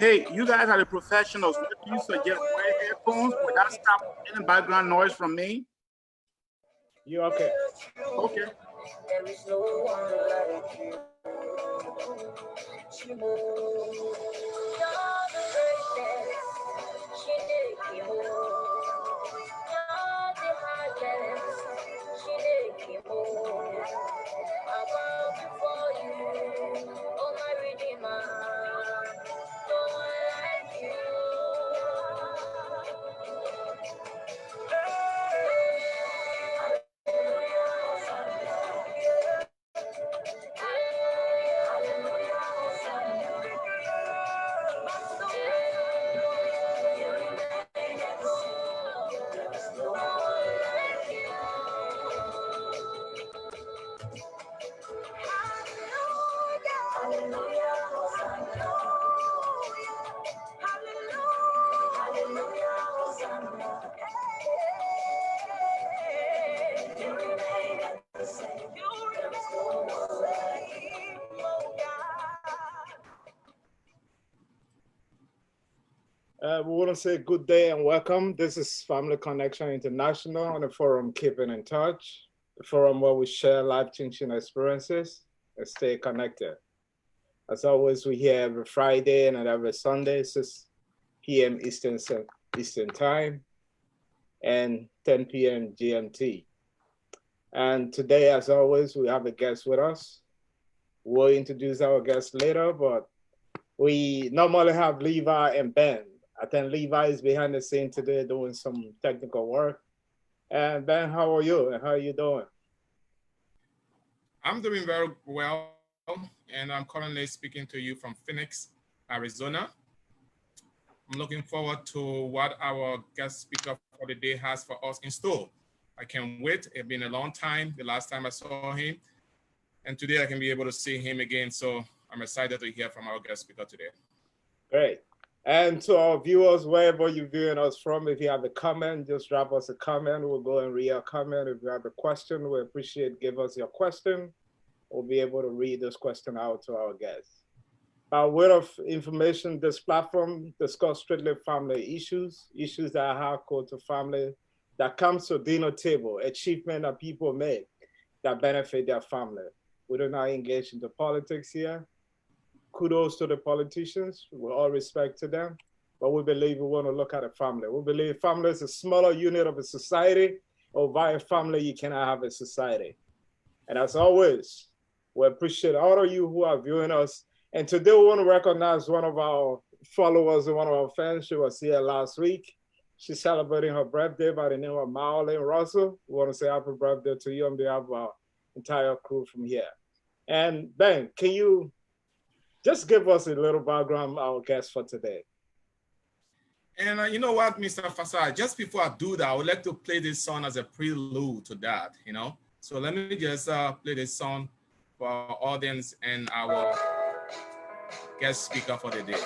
Hey, you guys are the professionals. What do you suggest? Wear headphones? Would that stop any background noise from me? You okay? Okay. There is no one like you. We want to say good day and welcome. This is Family Connection International on the forum Keeping in Touch, the forum where we share life-changing experiences and stay connected. As always, we're here every Friday and every Sunday, 6 p.m. Eastern Time and 10 p.m. GMT. And today, as always, we have a guest with us. We'll introduce our guest later, but we normally have Levi and Ben. I think Levi is behind the scene today doing some technical work. And Ben, how are you? And how are you doing? I'm doing very well, and I'm currently speaking to you from Phoenix, Arizona. I'm looking forward to what our guest speaker for the day has for us in store. I can't wait. It's been a long time, the last time I saw him, and today I can be able to see him again. So I'm excited to hear from our guest speaker today. Great. And to our viewers, wherever you're viewing us from, if you have a comment, just drop us a comment. We'll go and read your comment. If you have a question, we appreciate give us your question. We'll be able to read this question out to our guests. By way of information, this platform discusses strictly family issues that are hardcore to family, that comes to dinner table, achievement that people make that benefit their family. We do not engage into politics here. Kudos to the politicians, with all respect to them, but we believe we want to look at a family. We believe family is a smaller unit of a society, or via family you cannot have a society. And as always, we appreciate all of you who are viewing us. And today we want to recognize one of our followers and one of our fans. She was here last week. She's celebrating her birthday by the name of Marlene Russell. We want to say happy birthday to you on behalf of our entire crew from here. And Ben, can you just give us a little background, our guest for today? And you know what, Mr. Fasad, just before I do that, I would like to play this song as a prelude to that, So let me just play this song for our audience and our guest speaker for the day.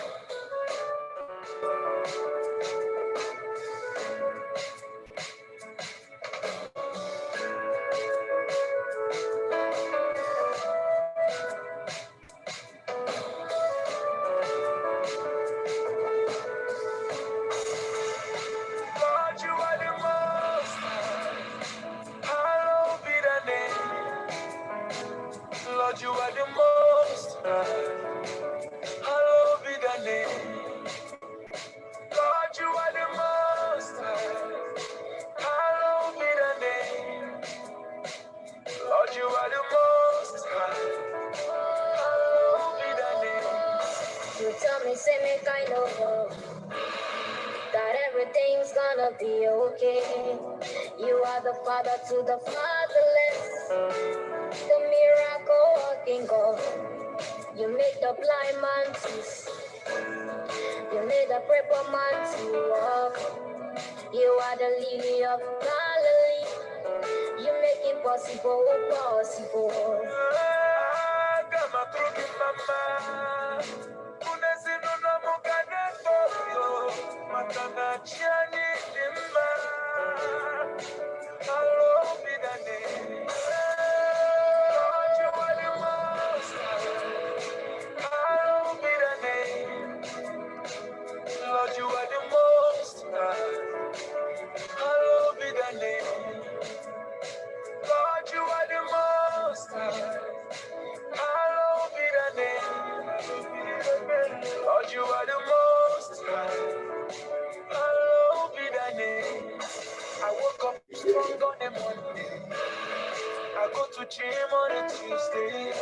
You are the most hallowed be the name. Lord, you are the most hallowed be the name. Lord, you are the most hallowed be the name. You tell me, say me kind of that everything's gonna be okay. You are the father to the fatherless, the miracle working God. You make the blind man to see. You made the crippled man to walk. You are the lily of Galilee. You make it possible, possible. I go to gym on a Tuesday,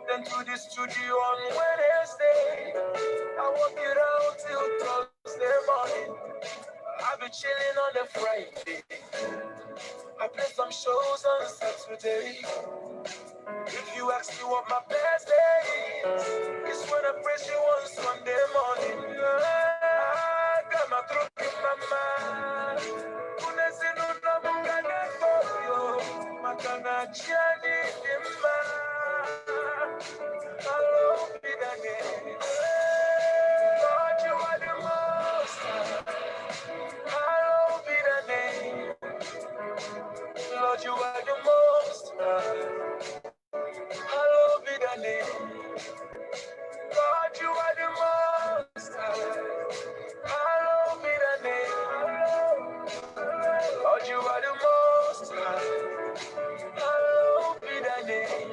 then to the studio on Wednesday. I work it out till Thursday morning. I be chilling on a Friday. I play some shows on Saturday. If you ask me what my best day is, it's when I press you on Sunday morning. I got my throat in my mind. Unesi nuna mukana toyo, makana chani dimma. Hello, be the name. Lord, you are the most. Hello, be the name. Lord, you are the most. Hello, be the name. Lord, you are the most. Hello, be the name. Lord, you are the most. Hello, be the name.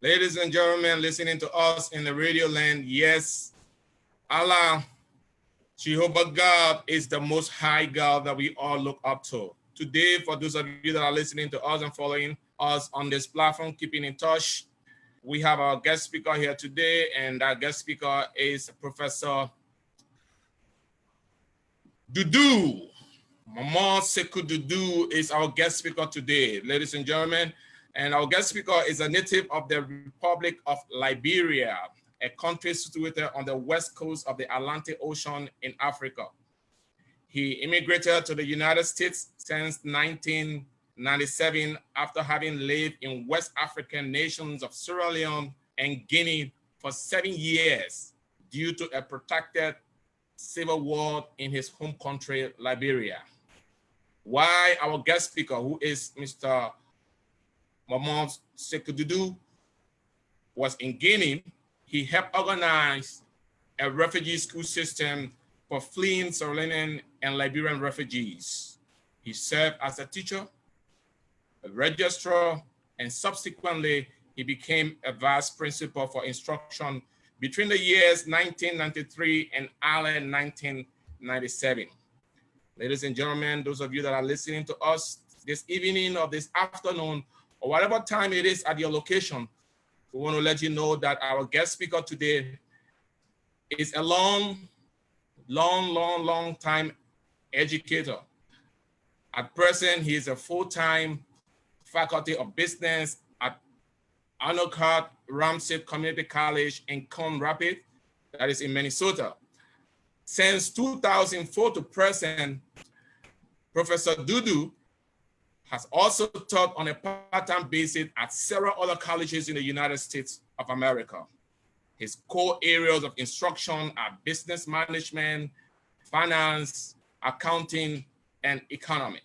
Ladies and gentlemen, listening to us in the radio land, yes, Allah, Jehovah God is the most high God that we all look up to. Today, for those of you that are listening to us and following us on this platform, keeping in touch, we have our guest speaker here today, and our guest speaker is Professor Dudu. Momoh Sekou Dudu is our guest speaker today, ladies and gentlemen. And our guest speaker is a native of the Republic of Liberia, a country situated on the west coast of the Atlantic Ocean in Africa. He immigrated to the United States since 1997 after having lived in West African nations of Sierra Leone and Guinea for 7 years due to a protracted civil war in his home country, Liberia. While our guest speaker, who is Mr. Momoh Sekou Dudu, was in Guinea, he helped organize a refugee school system for fleeing Sierra Leonean and Liberian refugees. He served as a teacher, a registrar, and subsequently he became a vice principal for instruction between the years 1993 and early 1997. Ladies and gentlemen, those of you that are listening to us this evening or this afternoon, or whatever time it is at your location, we want to let you know that our guest speaker today is a long time educator. At present, he is a full-time faculty of business at Anokart Ramsey Community College in Coon Rapids, that is in Minnesota. Since 2004 to present, Professor Dudu has also taught on a part-time basis at several other colleges in the United States of America. His core areas of instruction are business management, finance, accounting, and economy.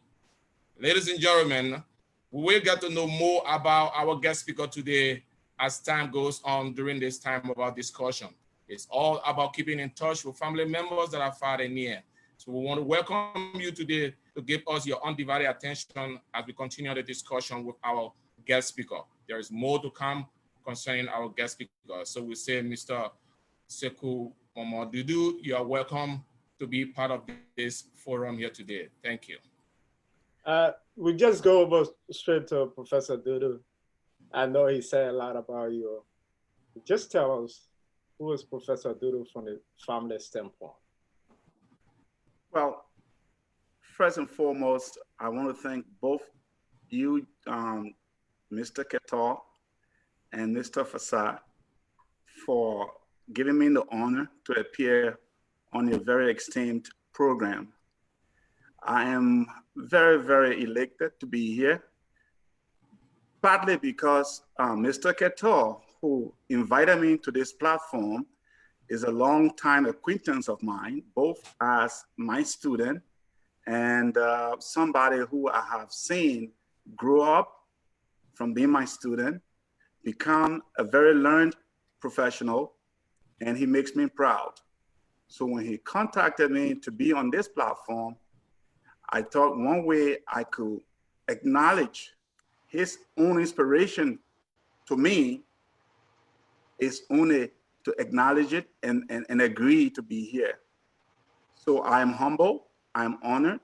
Ladies and gentlemen, we will get to know more about our guest speaker today as time goes on during this time of our discussion. It's all about keeping in touch with family members that are far and near. So we want to welcome you today to give us your undivided attention as we continue the discussion with our guest speaker. There is more to come concerning our guest speaker. So we say, Mr. Sekou Dudu, you are welcome to be part of this forum here today. Thank you. We just go over straight to Professor Dudu. I know he said a lot about you. Just tell us, who is Professor Dudu from the family standpoint? Well, first and foremost, I want to thank both you, Mr. Ketor and Mr. Fassad, for giving me the honor to appear on your very esteemed program. I am very, very elated to be here, partly because Mr. Ketor, who invited me to this platform, is a longtime acquaintance of mine, both as my student and somebody who I have seen grow up from being my student, become a very learned professional, and he makes me proud. So when he contacted me to be on this platform, I thought one way I could acknowledge his own inspiration to me is only to acknowledge it and agree to be here. So I am humble, I'm honored,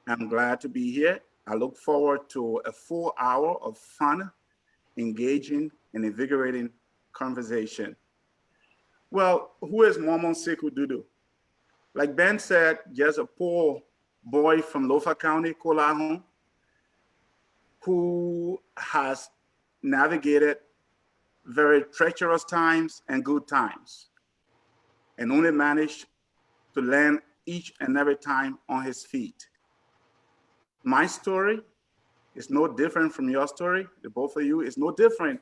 I'm glad to be here. I look forward to a full hour of fun, engaging, and invigorating conversation. Well, who is Momoh Sekou Dudu? Like Ben said, just a poor boy from Lofa County, Kolahon, who has navigated very treacherous times and good times, and only managed to land each and every time on his feet. My story is no different from your story, the both of you, is no different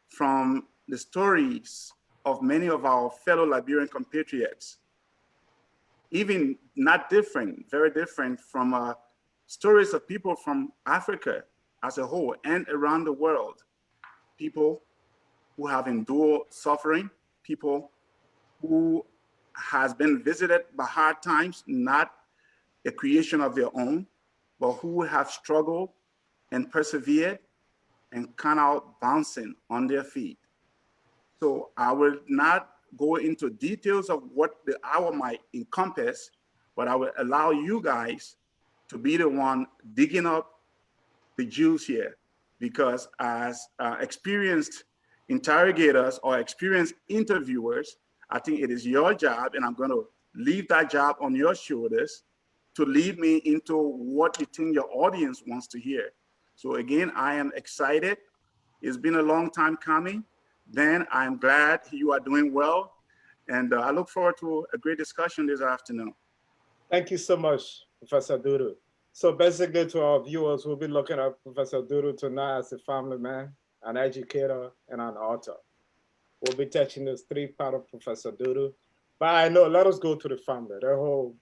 from the stories of many of our fellow Liberian compatriots. Even not different, very different from stories of people from Africa as a whole and around the world. People who have endured suffering, people who has been visited by hard times, not a creation of their own, but who have struggled and persevered and come out bouncing on their feet. So I will not go into details of what the hour might encompass, but I will allow you guys to be the one digging up the juice here, because as experienced interrogators or experienced interviewers, I think it is your job, and I'm going to leave that job on your shoulders to lead me into what you think your audience wants to hear. So again, I am excited. It's been a long time coming. Ben, I'm glad you are doing well. And I look forward to a great discussion this afternoon. Thank you so much, Professor Dudu. So basically to our viewers, we'll be looking at Professor Dudu tonight as a family man, an educator, and an author. We'll be touching this three part of Professor Dudu. But I know, let us go to the family. The whole,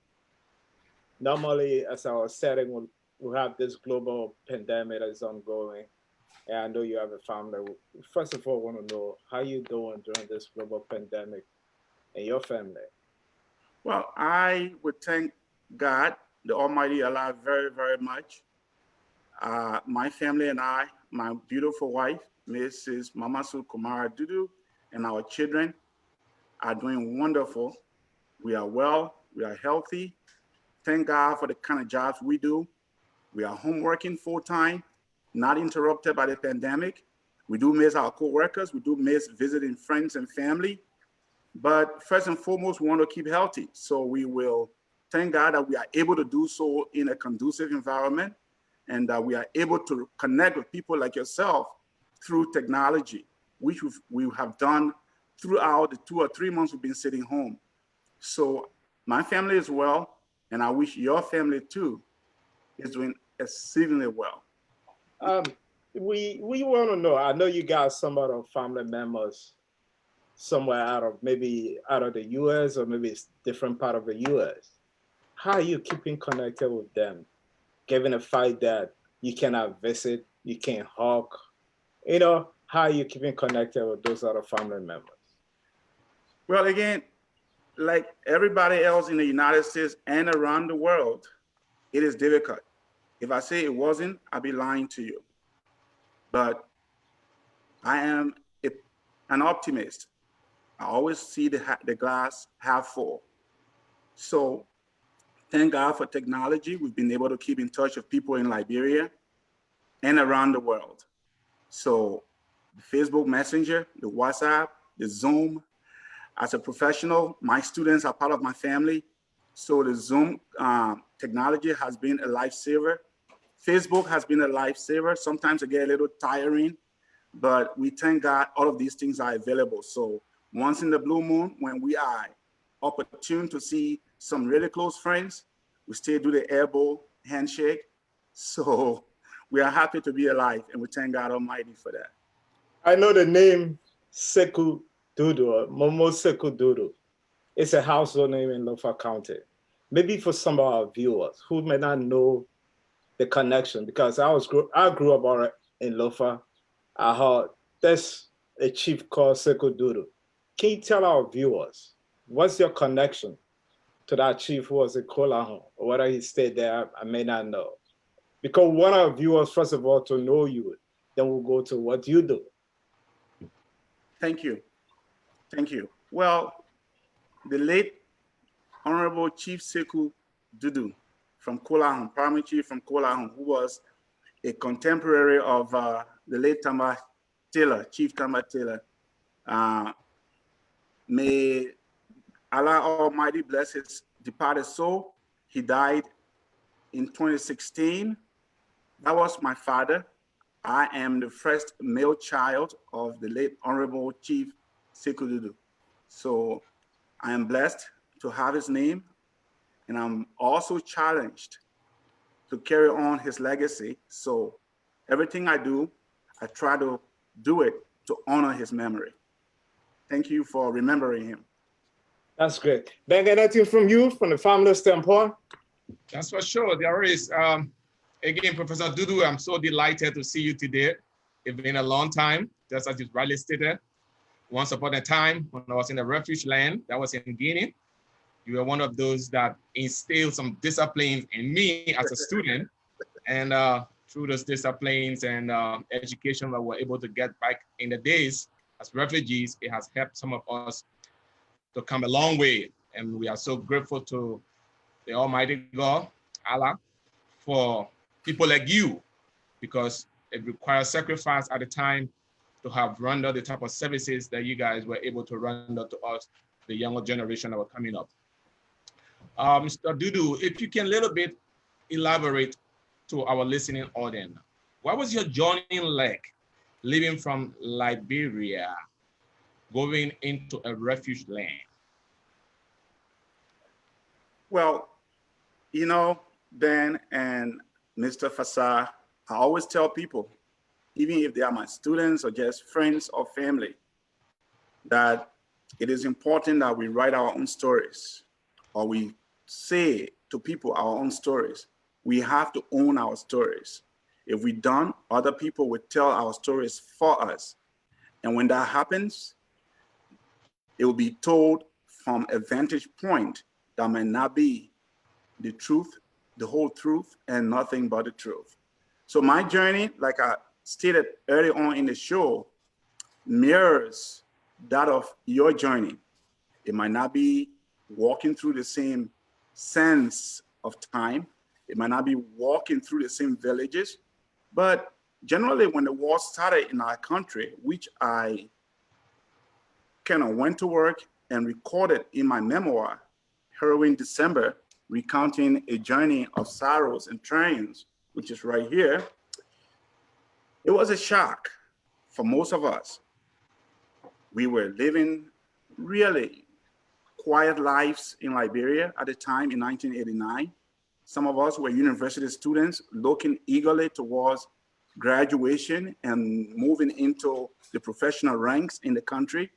normally as our setting, we'll have this global pandemic that is ongoing. And I know you have a family. First of all, I want to know how you doing during this global pandemic and your family. Well, I would thank God, the Almighty Allah, very, very much. My family and I, my beautiful wife, Mrs. Momoh Sekou Dudu, and our children are doing wonderful. We are well, we are healthy. Thank God for the kind of jobs we do. We are home working full time, not interrupted by the pandemic. We do miss our co-workers, we do miss visiting friends and family. But first and foremost, we want to keep healthy. So we will thank God that we are able to do so in a conducive environment, and that we are able to connect with people like yourself through technology, which we have done throughout the 2 or 3 months we've been sitting home. So my family is well, and I wish your family too is doing exceedingly well. We want to know, I know you got some other family members somewhere maybe out of the US or maybe it's different part of the US. How are you keeping connected with them, given the fact that you cannot visit, you can't hug? You know, how are you keeping connected with those other family members? Well, again, like everybody else in the United States and around the world, it is difficult. If I say it wasn't, I'd be lying to you. But I am an optimist. I always see the glass half full. So thank God for technology. We've been able to keep in touch with people in Liberia and around the world. So the Facebook Messenger, the WhatsApp, the Zoom. As a professional, my students are part of my family. So the Zoom technology has been a lifesaver. Facebook has been a lifesaver. Sometimes it get a little tiring, but we thank God all of these things are available. So Once in the blue moon, when we are opportune to see some really close friends, we still do the elbow handshake. So we are happy to be alive, and we thank God Almighty for that. I know the name Sekou Dudu, or Momoh Sekou Dudu. It's a household name in Lofa County. Maybe for some of our viewers who may not know the connection, because I grew up in Lofa. I heard there's a chief called Sekou Dudu. Can you tell our viewers what's your connection to that chief who was in Kolahon, or whether he stayed there? I may not know. Because we want our viewers, first of all, to know you. Then we'll go to what you do. Thank you. Thank you. Well, the late Honorable Chief Sekou Dudu from Kolahon, primary chief from Kolahon, who was a contemporary of the late Tamba Taylor, Chief Tamba Taylor. May Allah Almighty bless his departed soul. He died in 2016. That was my father. I am the first male child of the late Honorable Chief Sekou Dudu. So I am blessed to have his name, and I'm also challenged to carry on his legacy. So everything I do, I try to do it to honor his memory. Thank you for remembering him. That's great. Ben, anything from you, from the family standpoint? That's for sure. There is. Again, Professor Dudu, I'm so delighted to see you today. It's been a long time, just as you rightly stated. Once upon a time, when I was in the refuge land, that was in Guinea, you were one of those that instilled some disciplines in me as a student. And through those disciplines and education that we're able to get back in the days as refugees, it has helped some of us to come a long way. And we are so grateful to the Almighty God, Allah, for people like you, because it requires sacrifice at the time to have rendered the type of services that you guys were able to render to us, the younger generation that were coming up. Mr. Dudu, if you can a little bit elaborate to our listening audience, what was your journey like living from Liberia, going into a refuge land? Well, you know, Ben and Mr. Fassar, I always tell people, even if they are my students or just friends or family, that it is important that we write our own stories, or we say to people our own stories. We have to own our stories. If we don't, other people will tell our stories for us. And when that happens, it will be told from a vantage point that might not be the truth, the whole truth, and nothing but the truth. So my journey, like I stated early on in the show, mirrors that of your journey. It might not be walking through the same sense of time. It might not be walking through the same villages, but generally when the war started in our country, which I kind of went to work and recorded in my memoir, Heroine December, recounting a journey of sorrows and triumphs, which is right here, it was a shock for most of us. We were living really quiet lives in Liberia at the time in 1989. Some of us were university students looking eagerly towards graduation and moving into the professional ranks in the country.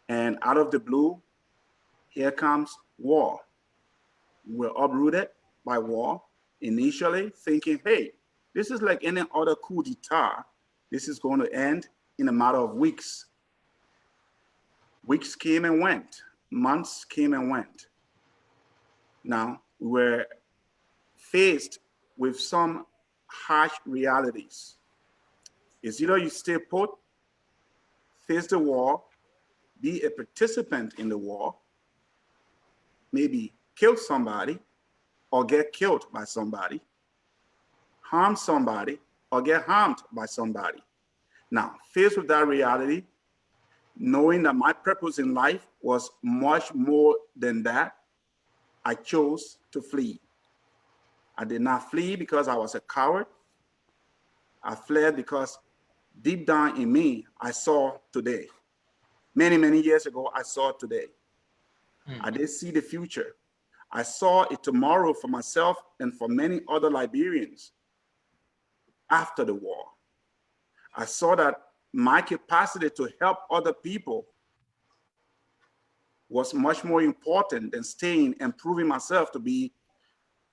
And out of the blue, here comes war. We're uprooted by war, initially thinking, hey, this is like any other coup d'etat. This is going to end in a matter of weeks. Weeks came and went. Months came and went. Now, we were faced with some harsh realities. It's either you stay put, face the war, be a participant in the war, maybe kill somebody or get killed by somebody, harm somebody or get harmed by somebody. Now, faced with that reality, knowing that my purpose in life was much more than that, I chose to flee. I did not flee because I was a coward. I fled because deep down in me, I saw today. many, many years ago, I saw today. Hmm. I did see the future. I saw a tomorrow for myself and for many other Liberians after the war. I saw that my capacity to help other people was much more important than staying and proving myself to be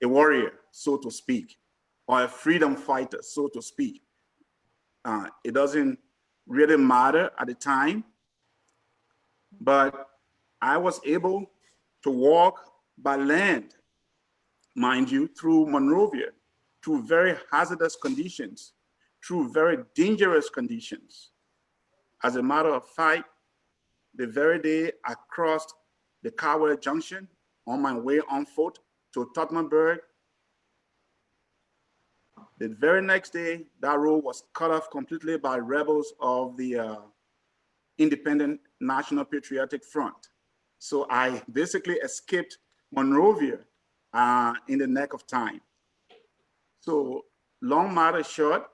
a warrior, so to speak, or a freedom fighter, so to speak. It doesn't really matter at the time, but I was able to walk by land, mind you, through Monrovia, through very hazardous conditions, through very dangerous conditions. As a matter of fact, the very day I crossed the Cowell Junction on my way on foot to Tottenburg, the very next day, that road was cut off completely by rebels of the Independent National Patriotic Front. So I basically escaped Monrovia in the nick of time. So long matter short,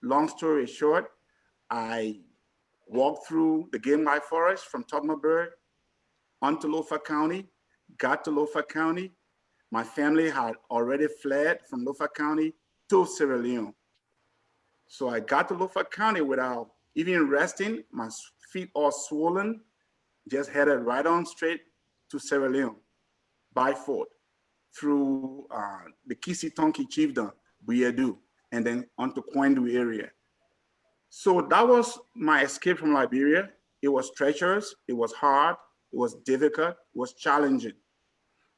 long story short, I walked through the Game White Forest from Tottenburg onto Lofa County, got to Lofa County. My family had already fled from Lofa County to Sierra Leone. So I got to Lofa County without even resting, my feet all swollen, just headed right on straight to Sierra Leone by foot through the Kisi-Tonki Chiefdom, Buyadu, and then onto Kwendu area. So that was my escape from Liberia. It was treacherous, it was hard, it was difficult, it was challenging.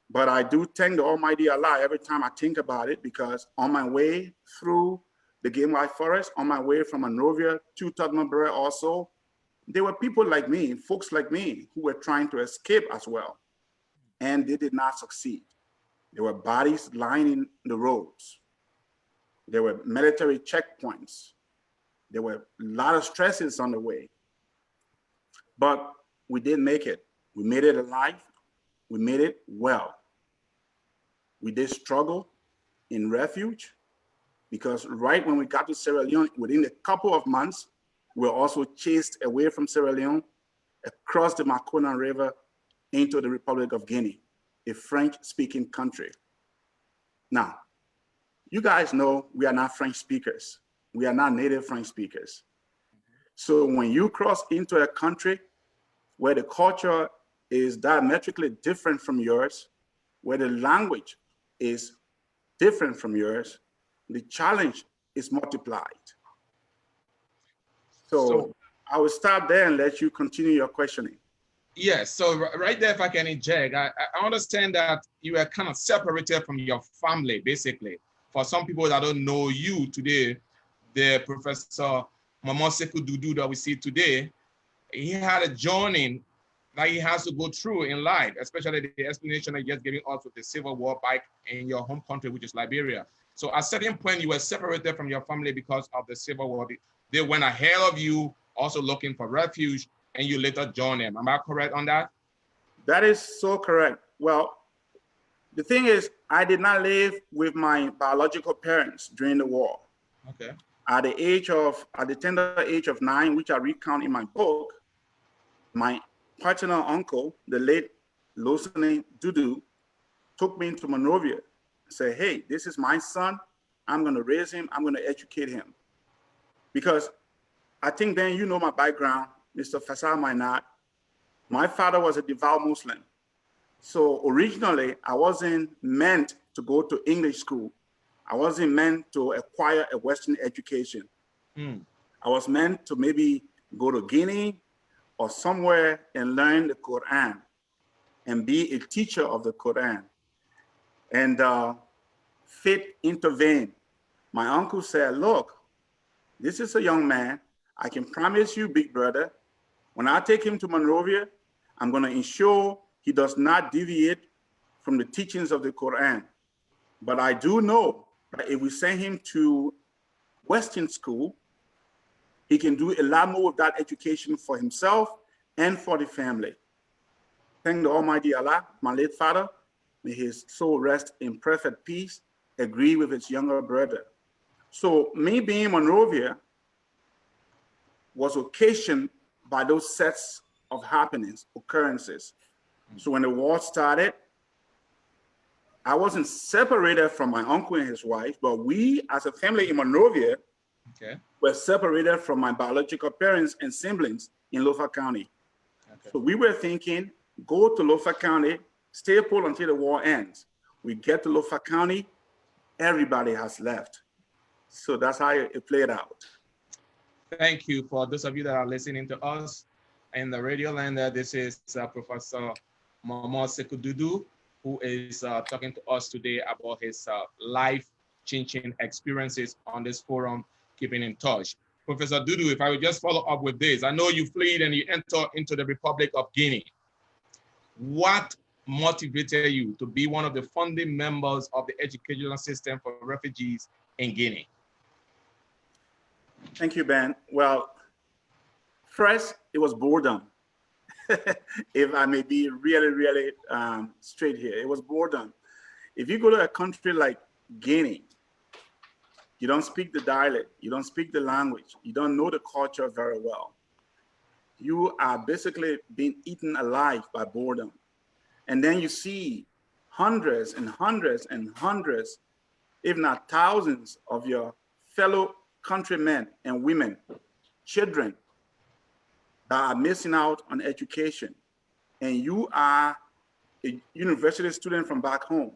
But I do thank the Almighty Allah every time I think about it, because on my way through the Game White Forest, on my way from Monrovia to Tottenburg also, there were people like me, folks like me, who were trying to escape as well. And they did not succeed. There were bodies lying in the roads. There were military checkpoints. There were a lot of stresses on the way. But we did make it. We made it alive. We made it well. We did struggle in refuge, because right when we got to Sierra Leone, within a couple of months, we were also chased away from Sierra Leone, across the Makona River into the Republic of Guinea, a French-speaking country. Now, you guys know we are not French speakers. We are not native French speakers. So when you cross into a country where the culture is diametrically different from yours, where the language is different from yours, the challenge is multiplied. So I will stop there and let you continue your questioning. Yes, so right there, if I can inject, I understand that you are kind of separated from your family, basically. For some people that don't know you today, the Professor Momoh Sekou Dudu that we see today, he had a journey that he has to go through in life, especially the explanation that you're just giving us with the Civil War back in your home country, which is Liberia. So at a certain point, you were separated from your family because of the Civil War. They went ahead of you, also looking for refuge, and you later joined them. Am I correct on that? That is so correct. Well, the thing is, I did not live with my biological parents during the war. Okay. At the tender age of 9, which I recount in my book, my paternal uncle, the late Losane Dudu, took me into Monrovia and said, hey, this is my son. I'm going to raise him. I'm going to educate him. Because I think then you know my background, Mr. Faisal might not. My father was a devout Muslim. So originally, I wasn't meant to go to English school. I wasn't meant to acquire a Western education. I was meant to maybe go to Guinea or somewhere and learn the Quran and be a teacher of the Quran. And fate intervened. My uncle said, look, this is a young man. I can promise you, big brother, when I take him to Monrovia, I'm going to ensure he does not deviate from the teachings of the Quran. But I do know that if we send him to Western school, he can do a lot more with that education for himself and for the family. Thank the Almighty Allah, my late father, may his soul rest in perfect peace, agree with his younger brother. So me being in Monrovia was occasioned by those sets of happenings, occurrences. So when the war started, I wasn't separated from my uncle and his wife, but we as a family in Monrovia were separated from my biological parents and siblings in Lofa County. So we were thinking, go to Lofa County, stay put until the war ends. We get to Lofa County, everybody has left. So that's how it played out. Thank you. For those of you that are listening to us in the radio land, this is Professor Momoh Sekou Dudu, who is talking to us today about his life-changing experiences on this forum, Keeping in Touch. Professor Dudu, if I would just follow up with this, I know you fled and you entered into the Republic of Guinea. What motivated you to be one of the founding members of the educational system for refugees in Guinea? Thank you, Ben. Well, first, it was boredom. If I may be really straight here, it was boredom. If you go to a country like Guinea, you don't speak the dialect, you don't speak the language, you don't know the culture very well. You are basically being eaten alive by boredom. And then you see hundreds and hundreds and hundreds, if not thousands of your fellow countrymen and women, children that are missing out on education. And you are a university student from back home.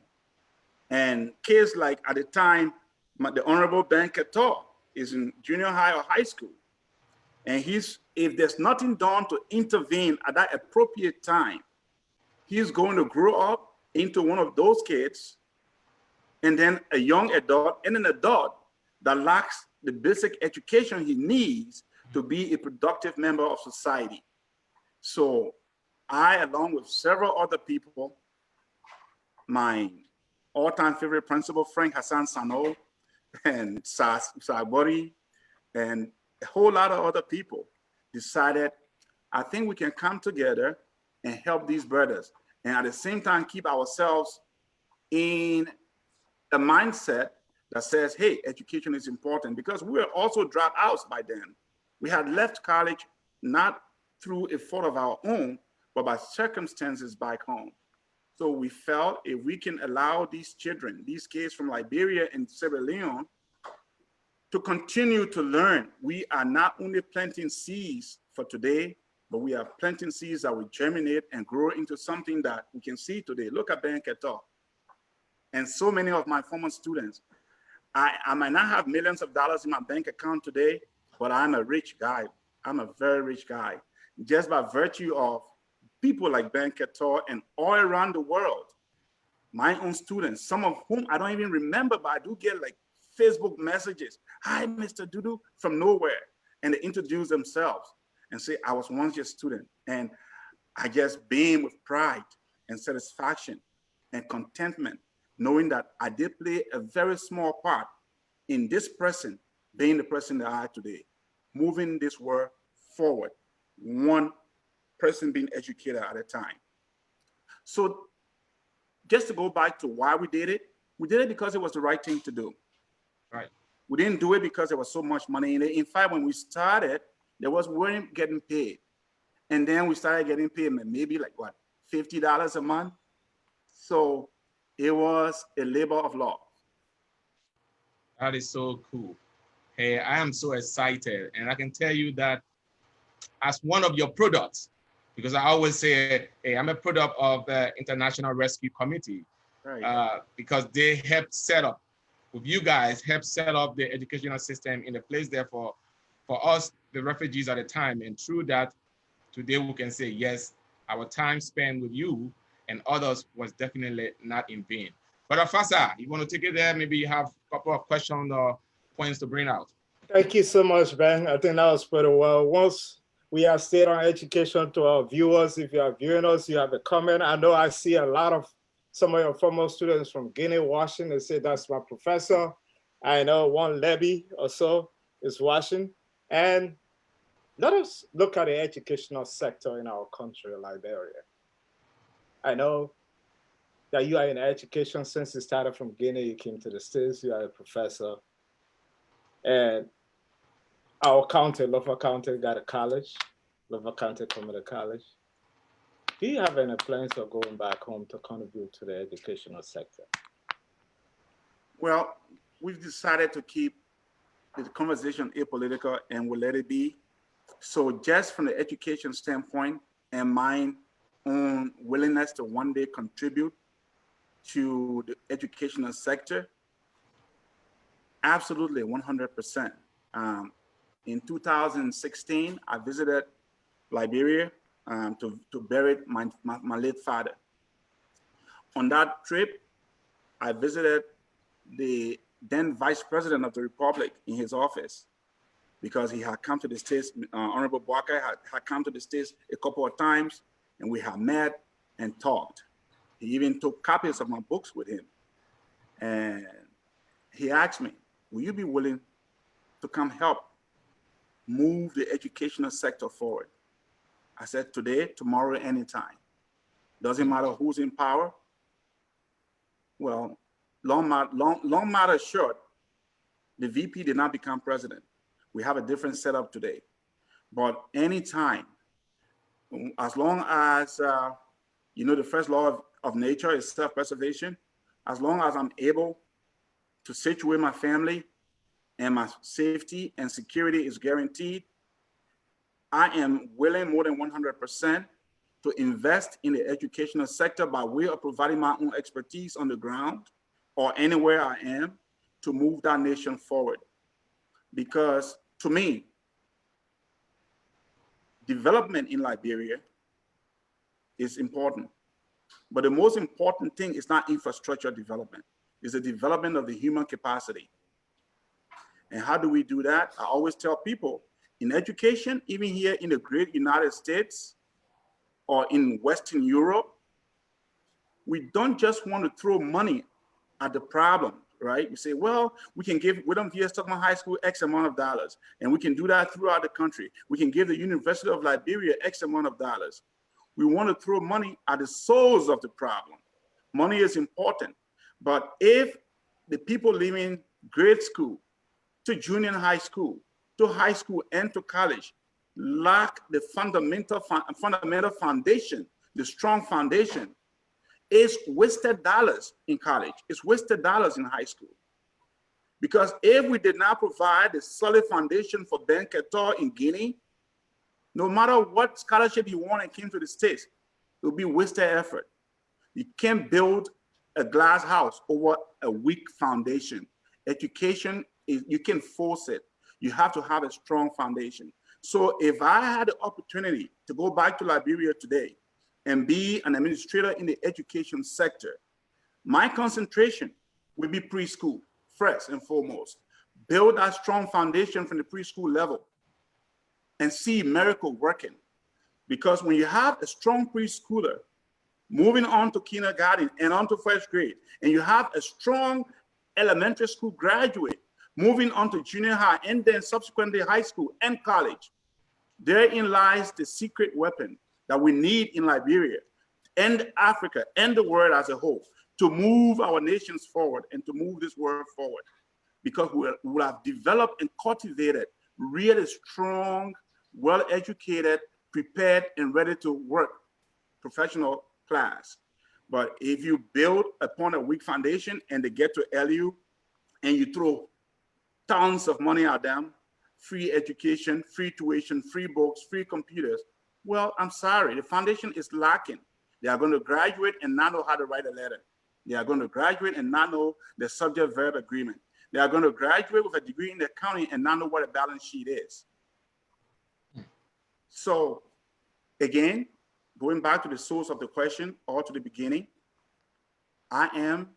And kids like at the time, the Honorable Ben Ketor is in junior high or high school. And if there's nothing done to intervene at that appropriate time, he's going to grow up into one of those kids, and then a young adult and an adult that lacks the basic education he needs to be a productive member of society. So I, along with several other people, my all-time favorite principal, Frank Hassan Sano, and Sabori, and a whole lot of other people decided, I think we can come together and help these brothers, and at the same time keep ourselves in a mindset that says, hey, education is important, because we were also dropouts by then. We had left college not through a fault of our own, but by circumstances back home. So we felt if we can allow these children, these kids from Liberia and Sierra Leone, to continue to learn, we are not only planting seeds for today, but we are planting seeds that will germinate and grow into something that we can see today. Look at Ben Ketor and so many of my former students. I might not have millions of dollars in my bank account today, but I'm a rich guy. I'm a very rich guy, just by virtue of people like Ben Ketor and all around the world. My own students, some of whom I don't even remember, but I do get like Facebook messages. Hi, Mr. Dudu, from nowhere. And they introduce themselves and say, I was once your student. And I just beam with pride and satisfaction and contentment, knowing that I did play a very small part in this person being the person that I am today, moving this world forward, one person being educated at a time. So just to go back to why we did it because it was the right thing to do. Right. We didn't do it because there was so much money in it. In fact, when we started, we weren't getting paid. And then we started getting paid maybe like what, $50 a month? So it was a labor of love. That is so cool. Hey, I am so excited. And I can tell you that as one of your products, because I always say, hey, I'm a product of the International Rescue Committee, right. Because they helped set up, with you guys, helped set up the educational system in the place there for us, the refugees at the time. And through that, today we can say, yes, our time spent with you and others was definitely not in vain. But Afasa, you want to take it there? Maybe you have a couple of questions or points to bring out. Thank you so much, Ben. I think that was pretty well. Once we have stayed on education to our viewers, if you are viewing us, you have a comment. I know I see a lot of some of your former students from Guinea watching. They say, that's my professor. I know one Levy or so is watching. And let us look at the educational sector in our country, Liberia. I know that you are in education since you started from Guinea, you came to the States, you are a professor. And our county, Lofa County, got a college. Lover County Community College. Do you have any plans of going back home to contribute to the educational sector? Well, we've decided to keep the conversation apolitical and we'll let it be. So just from the education standpoint and my own willingness to one day contribute to the educational sector, absolutely 100%. In 2016, I visited Liberia to bury my late father. On that trip, I visited the then Vice President of the Republic in his office because he had come to the States, Honorable Barker had come to the States a couple of times and we had met and talked. He even took copies of my books with him. And he asked me, will you be willing to come help move the educational sector forward? I said, today, tomorrow, anytime. Doesn't matter who's in power. Well, long matter short, the VP did not become president. We have a different setup today. But anytime, as long as, the first law of nature is self-preservation, as long as I'm able to situate my family and my safety and security is guaranteed, I am willing more than 100% to invest in the educational sector by way of providing my own expertise on the ground or anywhere I am to move that nation forward. Because to me, development in Liberia is important. But the most important thing is not infrastructure development, it's the development of the human capacity. And how do we do that? I always tell people in education, even here in the great United States or in Western Europe, we don't just want to throw money at the problem, right? We say, well, we can give William V. Stockman High School X amount of dollars, and we can do that throughout the country. We can give the University of Liberia X amount of dollars. We want to throw money at the source of the problem. Money is important, but if the people leaving grade school to junior high school, to high school and to college lack the fundamental foundation, the strong foundation, it's wasted dollars in college. It's wasted dollars in high school. Because if we did not provide the solid foundation for Ben Ketor in Guinea, no matter what scholarship you want and came to the States, it will be wasted effort. You can't build a glass house over a weak foundation. Education is, you can force it. You have to have a strong foundation. So if I had the opportunity to go back to Liberia today and be an administrator in the education sector, my concentration would be preschool, first and foremost. Build that strong foundation from the preschool level and see miracle working. Because when you have a strong preschooler moving on to kindergarten and on to first grade, and you have a strong elementary school graduate moving on to junior high and then subsequently high school and college, therein lies the secret weapon that we need in Liberia and Africa and the world as a whole to move our nations forward and to move this world forward. Because we will have developed and cultivated really strong, well-educated, prepared, and ready to work professional class. But if you build upon a weak foundation and they get to LU and you throw tons of money at them, free education, free tuition, free books, free computers, well, I'm sorry, the foundation is lacking. They are going to graduate and not know how to write a letter. They are going to graduate and not know the subject-verb agreement. They are going to graduate with a degree in accounting and not know what a balance sheet is. So again, going back to the source of the question or to the beginning, I am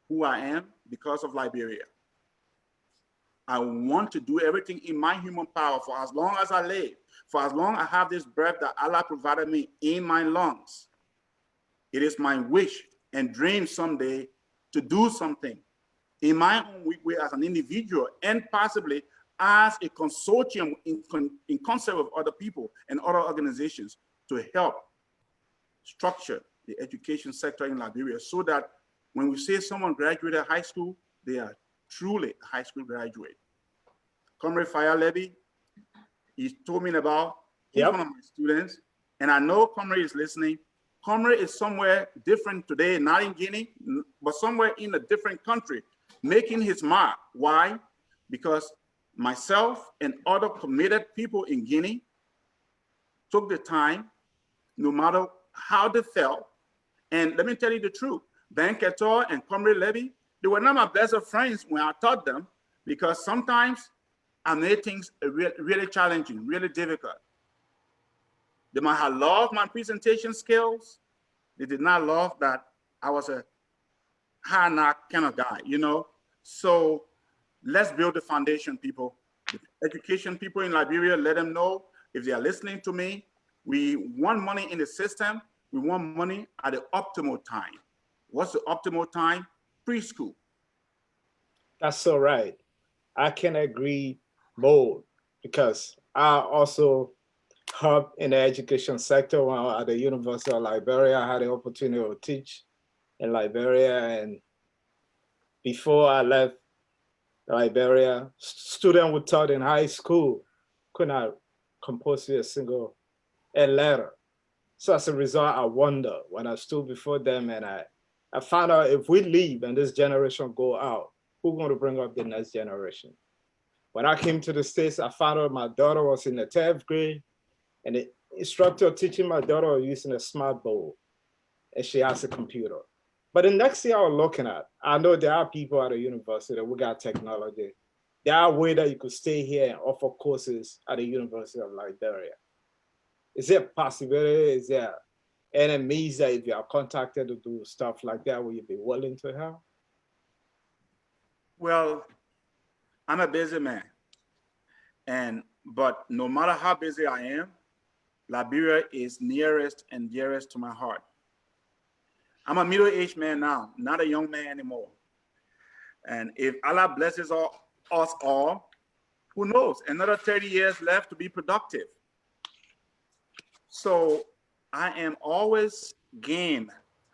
who I am because of Liberia. I want to do everything in my human power for as long as I live, for as long as I have this breath that Allah provided me in my lungs. It is my wish and dream someday to do something in my own way as an individual and possibly as a consortium in concert with other people and other organizations to help structure the education sector in Liberia so that when we say someone graduated high school, they are truly a high school graduate. Comrade Fire Levy, he told me about He's Yep. one of my students, and I know Comrade is listening. Comrade is somewhere different today, not in Guinea, but somewhere in a different country, making his mark. Why? Because myself and other committed people in Guinea took the time, no matter how they felt. And let me tell you the truth, Ben Ketor and Comrade Levy, they were not my best of friends when I taught them, because sometimes I made things really challenging, really difficult. They might have loved my presentation skills. They did not love that I was a hard knock kind of guy, you know? So let's build the foundation, people. The education people in Liberia, let them know if they are listening to me, we want money in the system. We want money at the optimal time. What's the optimal time? Preschool. That's so right. I can agree more because I also helped in the education sector while at the University of Liberia. I had the opportunity to teach in Liberia, and before I left Liberia, students who taught in high school could not compose a single letter. So as a result, I wonder when I stood before them and I found out if we leave and this generation go out, who's going to bring up the next generation? When I came to the States, I found out my daughter was in the 10th grade, and the instructor teaching my daughter was using a smart board, and she has a computer. But the next thing I was looking at, I know there are people at the university that we got technology. There are ways that you could stay here and offer courses at the University of Liberia. Is there a possibility? Is there any means that if you are contacted to do stuff like that, will you be willing to help? Well, I'm a busy man. But no matter how busy I am, Liberia is nearest and dearest to my heart. I'm a middle-aged man now, not a young man anymore. And if Allah blesses us all, who knows, another 30 years left to be productive. So I am always game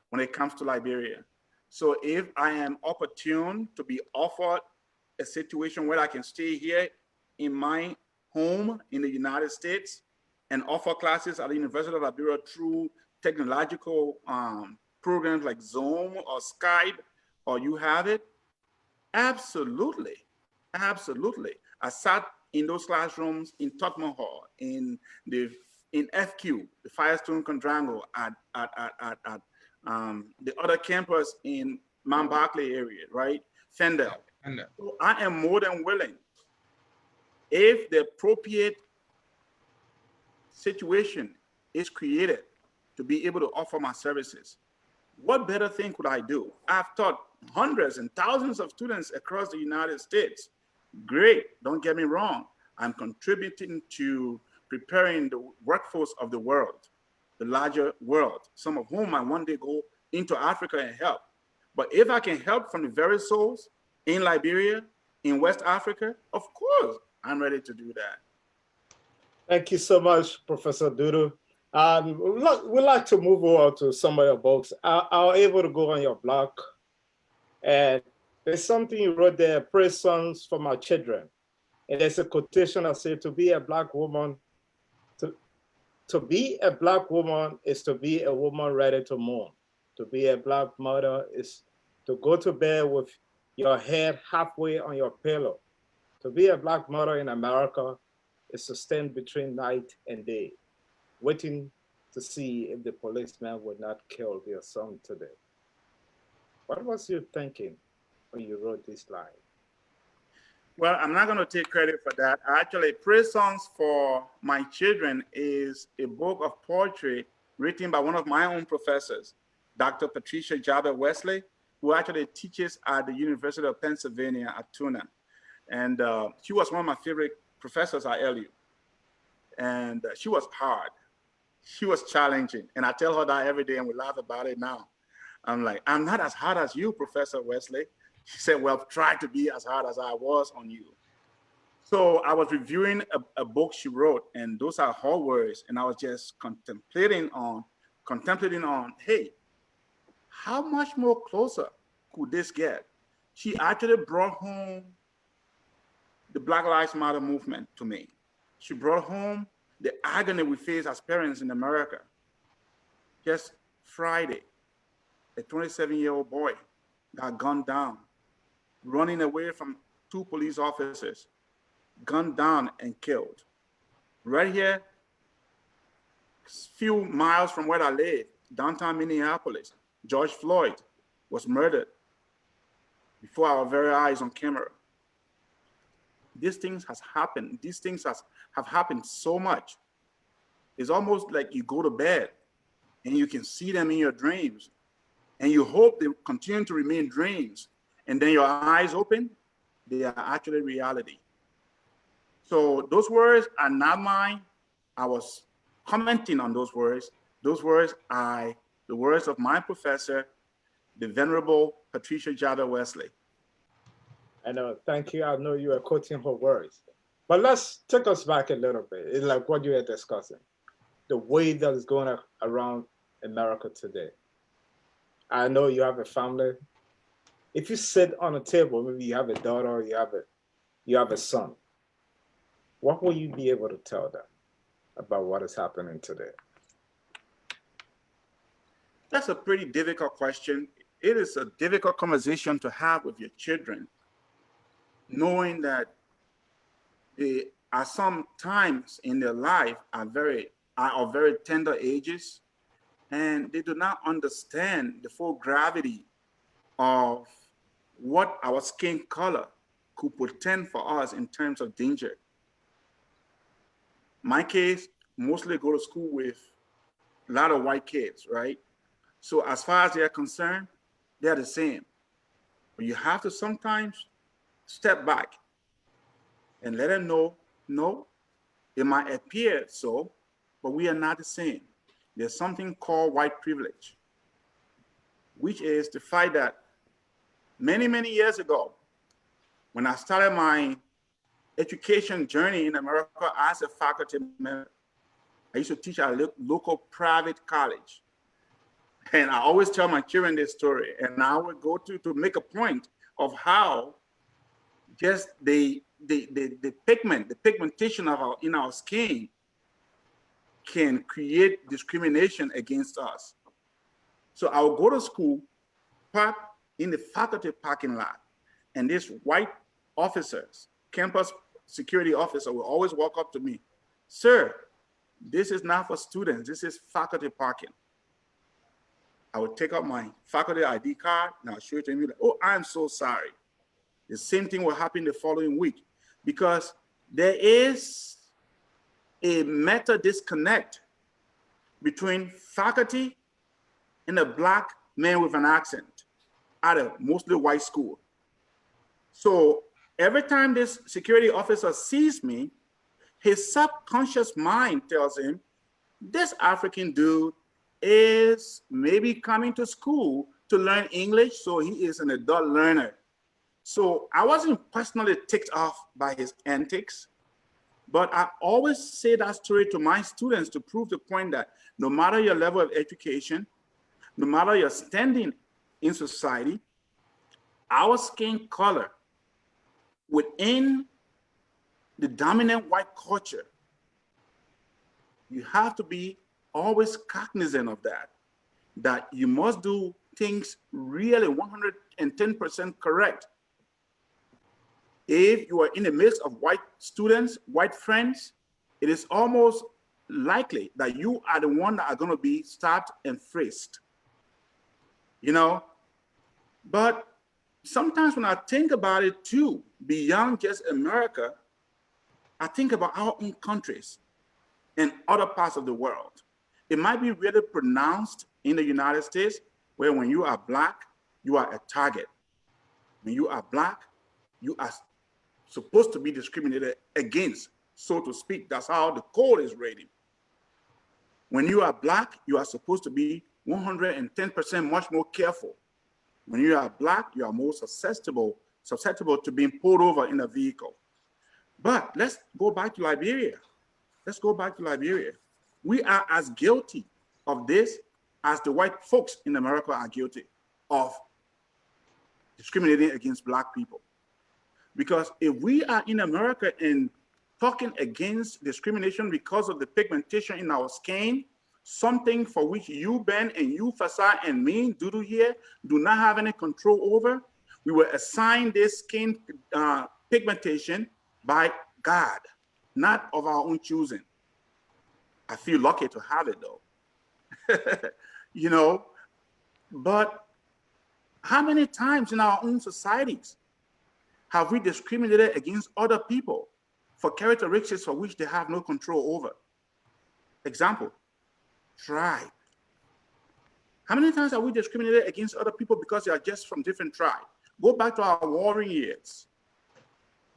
when it comes to Liberia. So if I am opportune to be offered a situation where I can stay here in my home in the United States and offer classes at the University of Liberia through technological programs like Zoom or Skype, or you have it, absolutely, absolutely. I sat in those classrooms in Tottenham Hall, in FQ, the Firestone Quadrangle, at the other campus in Mount Barclay area, right? Fendel. So I am more than willing, if the appropriate situation is created, to be able to offer my services. What better thing could I do? I've taught hundreds and thousands of students across the United States. Great, don't get me wrong. I'm contributing to preparing the workforce of the world, the larger world, some of whom I one day go into Africa and help. But if I can help from the very source in Liberia, in West Africa, of course, I'm ready to do that. Thank you so much, Professor Dudu. We'd like to move over to some of your books. I was able to go on your blog, and there's something you wrote there, praise songs for my children. And there's a quotation that says, to be a Black woman, to be a Black woman is to be a woman ready to mourn. To be a Black mother is to go to bed with your head halfway on your pillow. To be a Black mother in America is to stand between night and day, waiting to see if the policeman would not kill their son today. What was you thinking when you wrote this line? Well, I'm not going to take credit for that. Actually, Praise Songs for My Children is a book of poetry written by one of my own professors, Dr. Patricia Jabber Wesley, who actually teaches at the University of Pennsylvania at Tuna. And she was one of my favorite professors at LU. And she was hard. She was challenging. And I tell her that every day, and we laugh about it now. I'm like, I'm not as hard as you, Professor Wesley. She said, well, try to be as hard as I was on you. So I was reviewing a book she wrote, and those are her words. And I was just contemplating on, hey, how much more closer could this get? She actually brought home the Black Lives Matter movement to me. She brought home the agony we face as parents in America. Just Friday, a 27-year-old boy got gunned down, running away from two police officers, gunned down and killed. Right here, few miles from where I live, downtown Minneapolis, George Floyd was murdered before our very eyes on camera. These things has happened. These things have happened so much. It's almost like you go to bed and you can see them in your dreams, and you hope they continue to remain dreams. And then your eyes open, they are actually reality. So those words are not mine. I was commenting on those words. Those words are the words of my professor, the Venerable Patricia Jada Wesley. I know, thank you. I know you are quoting her words. But let's take us back a little bit. It's like what you were discussing, the way that is going around America today. I know you have a family. If you sit on a table, maybe you have a daughter, or you have a son, what will you be able to tell them about what is happening today? That's a pretty difficult question. It is a difficult conversation to have with your children, knowing that they are some times in their life are of very tender ages, and they do not understand the full gravity of what our skin color could portend for us in terms of danger. My kids mostly go to school with a lot of white kids, right? So as far as they're concerned, they're the same. But you have to sometimes step back and let them know, no, it might appear so, but we are not the same. There's something called white privilege, which is the fact that many, many years ago, when I started my education journey in America as a faculty member, I used to teach at a local private college. And I always tell my children this story, and I would go to make a point of how just the pigmentation of in our skin can create discrimination against us. So I would go to school, park in the faculty parking lot, and this white officers, campus security officer, will always walk up to me, "Sir, this is not for students, this is faculty parking." I would take out my faculty ID card and I'll show it to him, like, "Oh, I'm so sorry." The same thing will happen the following week, because there is a meta disconnect between faculty and a black man with an accent at a mostly white school. So every time this security officer sees me, his subconscious mind tells him, this African dude is maybe coming to school to learn English, so he is an adult learner. So I wasn't personally ticked off by his antics, but I always say that story to my students to prove the point that no matter your level of education, no matter your standing in society, our skin color within the dominant white culture, you have to be always cognizant of that you must do things really 110% correct. If you are in the midst of white students, white friends, it is almost likely that you are the one that are going to be stopped and frisked, you know? But sometimes when I think about it too, beyond just America, I think about our own countries and other parts of the world. It might be really pronounced in the United States, where when you are black, you are a target. When you are black, you are supposed to be discriminated against, so to speak. That's how the code is rated. When you are black, you are supposed to be 110% much more careful. When you are black, you are more susceptible to being pulled over in a vehicle. But let's go back to Liberia. Let's go back to Liberia. We are as guilty of this as the white folks in America are guilty of discriminating against black people. Because if we are in America and talking against discrimination because of the pigmentation in our skin, something for which you, Ben, and you, Fasai, and me, Dudu here, do not have any control over. We were assigned this skin pigmentation by God, not of our own choosing. I feel lucky to have it though. You know, but how many times in our own societies have we discriminated against other people for characteristics for which they have no control over? Example, tribe. How many times have we discriminated against other people because they are just from different tribes? Go back to our warring years.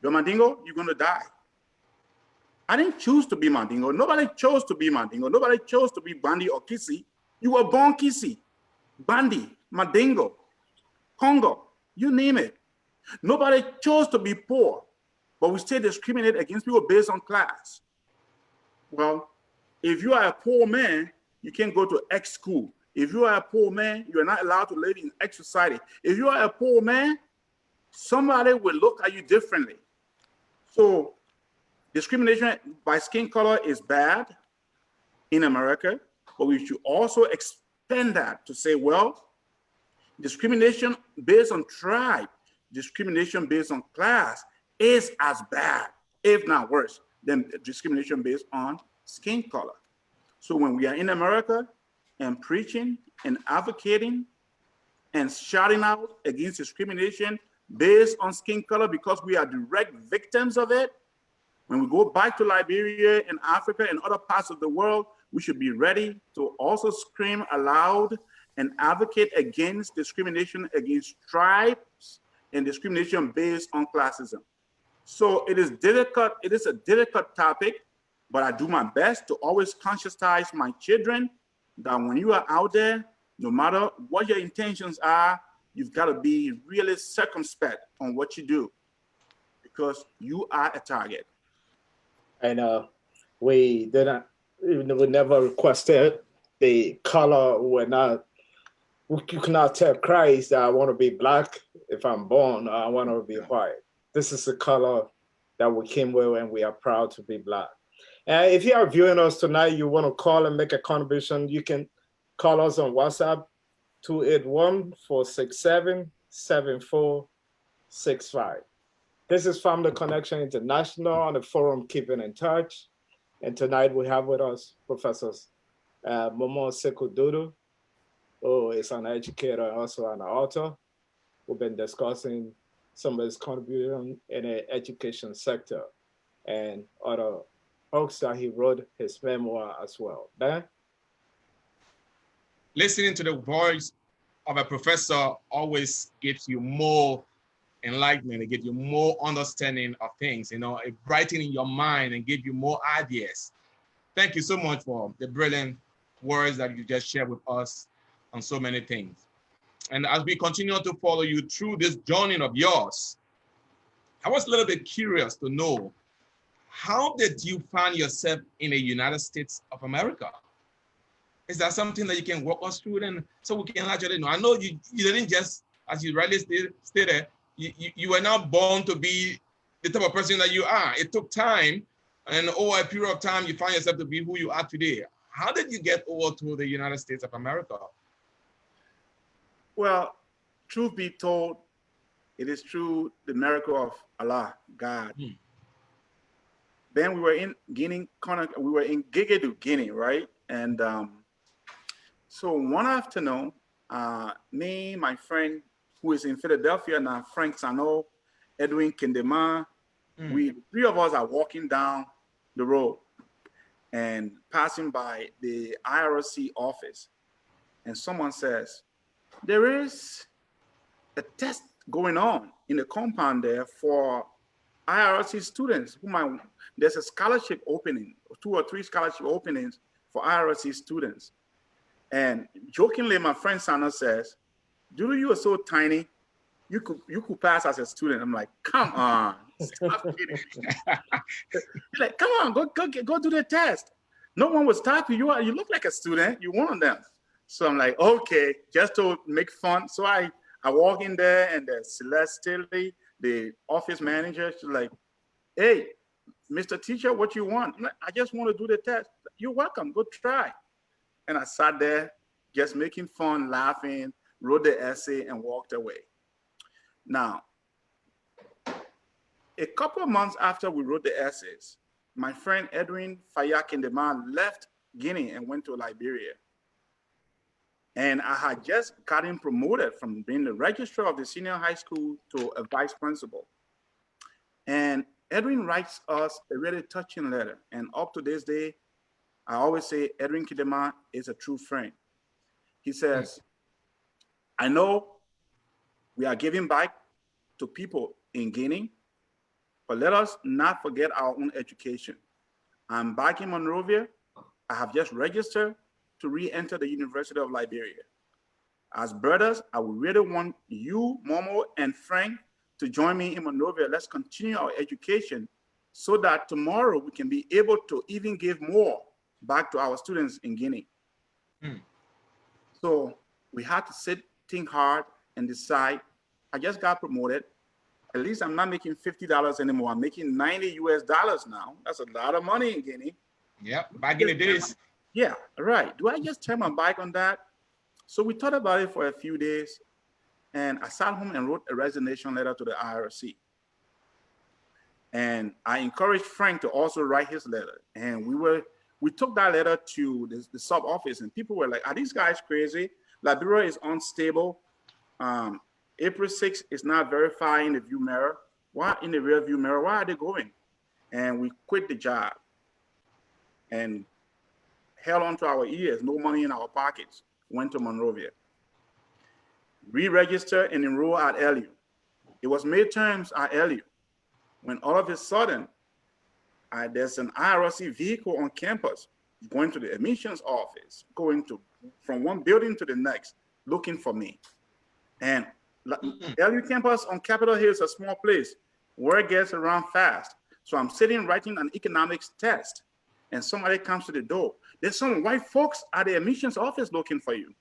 You're Mandingo, you're going to die. I didn't choose to be Mandingo. Nobody chose to be Mandingo. Nobody chose to be Bandi or Kisi. You were born Kisi, Bandi, Mandingo, Congo, you name it. Nobody chose to be poor, but we still discriminate against people based on class. Well, if you are a poor man, you can't go to X school. If you are a poor man, you are not allowed to live in X society. If you are a poor man, somebody will look at you differently. So discrimination by skin color is bad in America, but we should also expand that to say, well, discrimination based on tribe, discrimination based on class is as bad, if not worse, than discrimination based on skin color. So when we are in America and preaching and advocating and shouting out against discrimination based on skin color because we are direct victims of it, when we go back to Liberia and Africa and other parts of the world, we should be ready to also scream aloud and advocate against discrimination against tribes and discrimination based on classism. So it is difficult. It is a difficult topic, but I do my best to always conscientize my children that when you are out there, no matter what your intentions are, you've got to be really circumspect on what you do because you are a target. And we didn't, we never requested the color. You cannot tell Christ that I want to be black if I'm born, or I want to be white. This is the color that we came with, and we are proud to be black. And if you are viewing us tonight, you want to call and make a contribution, you can call us on WhatsApp, 281-467-7465. This is Family Connection International on the forum Keeping in Touch. And tonight we have with us Professor Momoh Sekou Dudu, who is an educator and also an author. We've been discussing some of his contribution in the education sector and other books that he wrote his memoir as well. Ben? Listening to the voice of a professor always gives you more enlightenment, it gives you more understanding of things, you know, it brightens your mind and gives you more ideas. Thank you so much for the brilliant words that you just shared with us on so many things. And as we continue to follow you through this journey of yours, I was a little bit curious to know, how did you find yourself in the United States of America? Is that something that you can walk us through then, so we can actually know? I know you didn't just, as you rightly stated, you were not born to be the type of person that you are. It took time, and over a period of time, you find yourself to be who you are today. How did you get over to the United States of America? Well, truth be told, it is through the miracle of Allah, God. Then we were in Guinea, we were in Gigedu, Guinea, right? And so one afternoon, me, my friend who is in Philadelphia now, Frank Sano, Edwin Kendema, we three of us are walking down the road and passing by the IRC office. And someone says, there is a test going on in the compound there for IRC students there's a scholarship opening, 2 or 3 scholarship openings for IRC students. And jokingly, my friend Sana says, Dudu, you are so tiny, you could pass as a student. I'm like, come on, stop kidding. He's like, come on, go do the test. No one will stop you. You look like a student. You're one of them. So I'm like, okay, just to make fun. So I walk in there, and Celeste Tilly, the office manager, she's like, hey, Mr. Teacher, what you want? I'm like, I just want to do the test. You're welcome. Go try. And I sat there just making fun, laughing, wrote the essay, and walked away. Now, a couple of months after we wrote the essays, my friend Edwin Fayakindeman left Guinea and went to Liberia. And I had just gotten promoted from being the registrar of the senior high school to a vice principal. And Edwin writes us a really touching letter. And up to this day, I always say Edwin Kidema is a true friend. He says, I know we are giving back to people in Guinea, but let us not forget our own education. I'm back in Monrovia. I have just registered to re-enter the University of Liberia. As brothers, I would really want you, Momo, and Frank to join me in Monrovia. Let's continue our education so that tomorrow we can be able to even give more back to our students in Guinea. So we had to sit, think hard, and decide. I just got promoted. At least I'm not making $50 anymore. I'm making $90 US now. That's a lot of money in Guinea. Yep, back in the days. Yeah, right. Do I just turn my back on that? So we thought about it for a few days, and I sat home and wrote a resignation letter to the IRC. And I encouraged Frank to also write his letter. And we took that letter to the sub office, and people were like, are these guys crazy? Liberia is unstable. April 6th is not verified in the view mirror. Why in the rear view mirror? Why are they going? And we quit the job and held on to our ears, no money in our pockets, went to Monrovia. Re-registered and enrolled at LU. It was midterms at LU when all of a sudden, there's an IRC vehicle on campus going to the admissions office, from one building to the next, looking for me. And LU campus on Capitol Hill is a small place. Word gets around fast. So I'm sitting writing an economics test, and somebody comes to the door. There's some white folks at the admissions office looking for you.